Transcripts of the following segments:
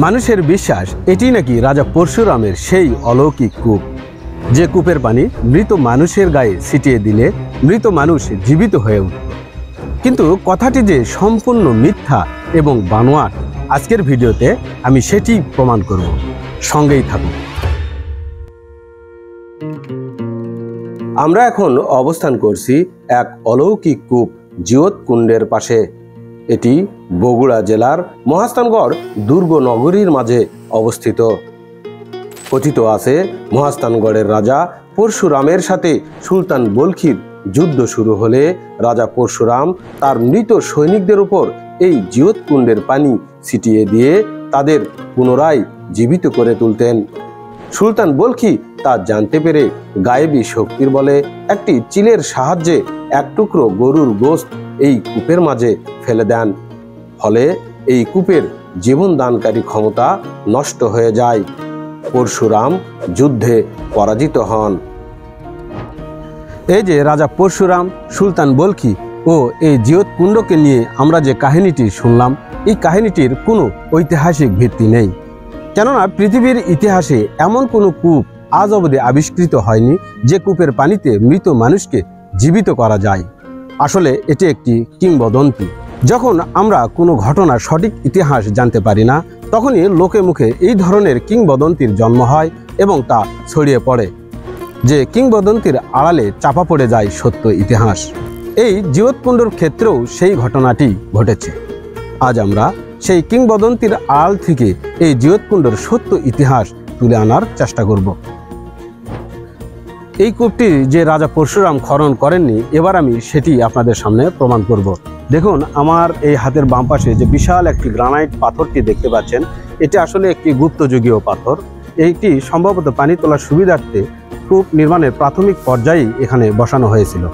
মানুষের বিশ্বাস এটি নাকি রাজা পরশুরামের সেই অলৌকিক কূপ, যে কূপের পানি মৃত মানুষের গায়ে ছিটিয়ে দিলে মৃত মানুষ জীবিত হয়ে উঠত। কিন্তু কথাটি যে সম্পূর্ণ মিথ্যা এবং বানোয়াট, আজকের ভিডিওতে আমি সেটি প্রমাণ করব। সঙ্গেই থাকুন। আমরা এখন অবস্থান করছি এক অলৌকিক কূপ জিওত কুণ্ডের পাশে। এটি বগুড়া জেলার মহাস্থানগড় দুর্গ নগরীর মাঝে অবস্থিত। কথিত আছে মহাস্থানগড়ের রাজা পরশুরামের সাথে সুলতান বলখির যুদ্ধ শুরু হলে রাজা পরশুরাম তার মৃত সৈনিকদের উপর এই জিওত কুণ্ডের পানি ছিটিয়ে দিয়ে তাদের পুনরায় জীবিত করে তুলতেন। সুলতান বলখি তা জানতে পেরে গায়েবী শক্তির বলে একটি চিলের সাহায্যে এক টুকরো গরুর গোশত এই কূপের মাঝে ফেলে দেন। ফলে এই কূপের জীবন দানকারী ক্ষমতা নষ্ট হয়ে যায়। পরশুরাম যুদ্ধে পরাজিত হন। এই যে রাজা পরশুরাম, সুলতান বলখি ও এই জিওত কুণ্ডকে নিয়ে আমরা যে কাহিনীটি শুনলাম, এই কাহিনীটির কোনো ঐতিহাসিক ভিত্তি নেই। কেননা পৃথিবীর ইতিহাসে এমন কোনো কূপ আজ অবধি আবিষ্কৃত হয়নি যে কূপের পানিতে মৃত মানুষকে জীবিত করা যায়। আসলে এটি একটি কিংবদন্তি। যখন আমরা কোনো ঘটনার সঠিক ইতিহাস জানতে পারি না, তখনই লোকে মুখে এই ধরনের কিংবদন্তির জন্ম হয় এবং তা ছড়িয়ে পড়ে, যে কিংবদন্তির আড়ালে চাপা পড়ে যায় সত্য ইতিহাস। এই জিওত কুণ্ডর ক্ষেত্রেও সেই ঘটনাটি ঘটেছে। আজ আমরা সেই কিংবদন্তির আড়াল থেকে এই জিওত কুণ্ডর সত্য ইতিহাস তুলে আনার চেষ্টা করব। এই কূপটি যে রাজা পরশুরাম খনন করেননি, এবার আমি সেটি আপনাদের সামনে প্রমাণ করব। দেখুন, আমার এই হাতের বাম পাশে যে বিশাল একটি গ্রানাইট পাথরটি দেখতে পাচ্ছেন, এটি আসলে একটি গুপ্তযুগীয় পাথর। এইটি সম্ভবত পানি তোলার সুবিধার্থে কূপ নির্মাণের প্রাথমিক পর্যায়েই এখানে বসানো হয়েছিল।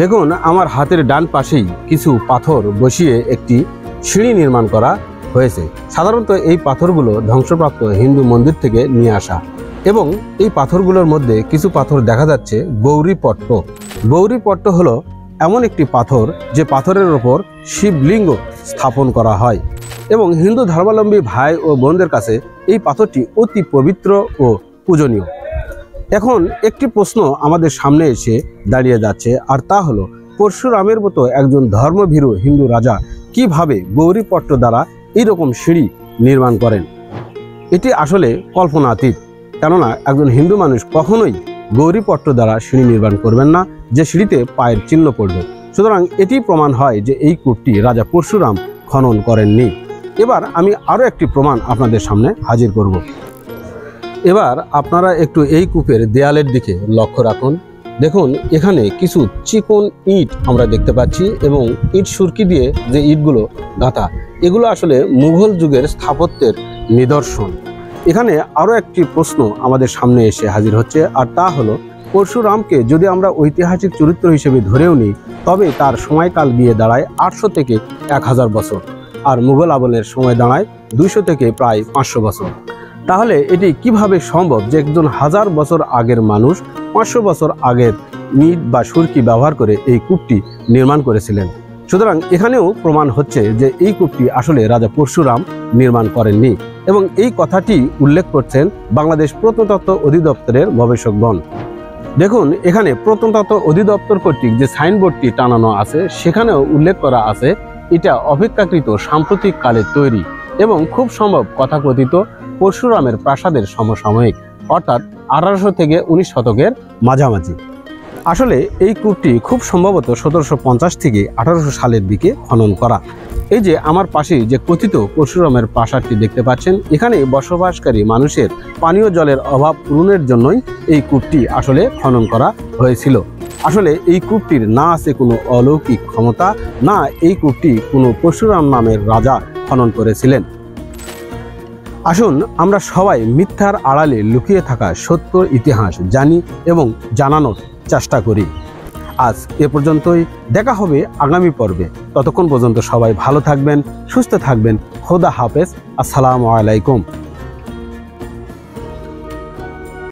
দেখুন, আমার হাতের ডান পাশেই কিছু পাথর বসিয়ে একটি সিঁড়ি নির্মাণ করা হয়েছে। সাধারণত এই পাথরগুলো ধ্বংসপ্রাপ্ত হিন্দু মন্দির থেকে নিয়ে আসা, এবং এই পাথরগুলোর মধ্যে কিছু পাথর দেখা যাচ্ছে গৌরীপট্ট। গৌরীপট্ট হলো এমন একটি পাথর যে পাথরের ওপর শিবলিঙ্গ স্থাপন করা হয়, এবং হিন্দু ধর্মাবলম্বী ভাই ও বোনদের কাছে এই পাথরটি অতি পবিত্র ও পূজনীয়। এখন একটি প্রশ্ন আমাদের সামনে এসে দাঁড়িয়ে যাচ্ছে, আর তা হলো পরশুরামের মতো একজন ধর্মভীরু হিন্দু রাজা কিভাবে গৌরীপট্ট দ্বারা এইরকম সিঁড়ি নির্মাণ করেন। এটি আসলে কল্পনাতীত। কেননা একজন হিন্দু মানুষ কখনোই গৌরীপট্ট দ্বারা সিঁড়ি নির্মাণ করবেন না, যে সিঁড়িতে পায়ের চিহ্ন পড়বে। সুতরাং এটি প্রমাণ হয় যে এই কূপটি রাজা পরশুরাম খনন করেননি। এবার আমি আরও একটি প্রমাণ আপনাদের সামনে হাজির করব। এবার আপনারা একটু এই কূপের দেয়ালের দিকে লক্ষ্য রাখুন। দেখুন, এখানে কিছু চিকন ইট আমরা দেখতে পাচ্ছি, এবং ইট সুরকি দিয়ে যে ইটগুলো গাঁথা, এগুলো আসলে মুঘল যুগের স্থাপত্যের নিদর্শন। এখানে আরও একটি প্রশ্ন আমাদের সামনে এসে হাজির হচ্ছে, আর তা হলো পরশুরামকে যদি আমরা ঐতিহাসিক চরিত্র হিসেবে ধরেও নিই, তবে তার সময়কাল গিয়ে দাঁড়ায় 800 থেকে 1000 বছর, আর মুঘল আমলের সময় দাঁড়ায় 200 থেকে প্রায় 500 বছর। তাহলে এটি কিভাবে সম্ভব যে একজন 1000 বছর আগের মানুষ 500 বছর আগের ইট বা সুরকি ব্যবহার করে এই কূপটি নির্মাণ করেছিলেন? সুতরাং এখানেও প্রমাণ হচ্ছে যে এই কূপটি আসলে রাজা পরশুরাম নির্মাণ করেননি, এবং এই কথাটি উল্লেখ করছেন বাংলাদেশ প্রত্নতত্ত্ব অধিদপ্তরের গবেষকগণ। দেখুন, এখানে প্রত্নতত্ত্ব অধিদপ্তর কর্তৃক যে সাইনবোর্ডটি টানানো আছে, সেখানেও উল্লেখ করা আছে এটা অপেক্ষাকৃত সাম্প্রতিক কালের তৈরি, এবং খুব সম্ভব কথাকথিত পরশুরামের প্রাসাদের সমসাময়িক, অর্থাৎ 1800 থেকে 19 শতকের মাঝামাঝি। আসলে এই কূপটি খুব সম্ভবত 1750 থেকে 1800 সালের দিকে খনন করা। এই যে আমার পাশে যে কথিত পরশুরামের প্রাসাদটি দেখতে পাচ্ছেন, এখানে বসবাসকারী মানুষের পানীয় জলের অভাব পূরণের জন্যই এই কূপটি আসলে খনন করা হয়েছিল। আসলে এই কূপটির না আছে কোনো অলৌকিক ক্ষমতা, না এই কূপটি কোনো পরশুরাম নামের রাজা খনন করেছিলেন। আসুন আমরা সবাই মিথ্যার আড়ালে লুকিয়ে থাকা সত্য ইতিহাস জানি এবং জানানোর চেষ্টা করি। আজ এ পর্যন্তই, দেখা হবে আগামী পর্বে। ততক্ষণ পর্যন্ত সবাই ভালো থাকবেন, সুস্থ থাকবেন। খোদা হাফেজ। আসসালামু আলাইকুম।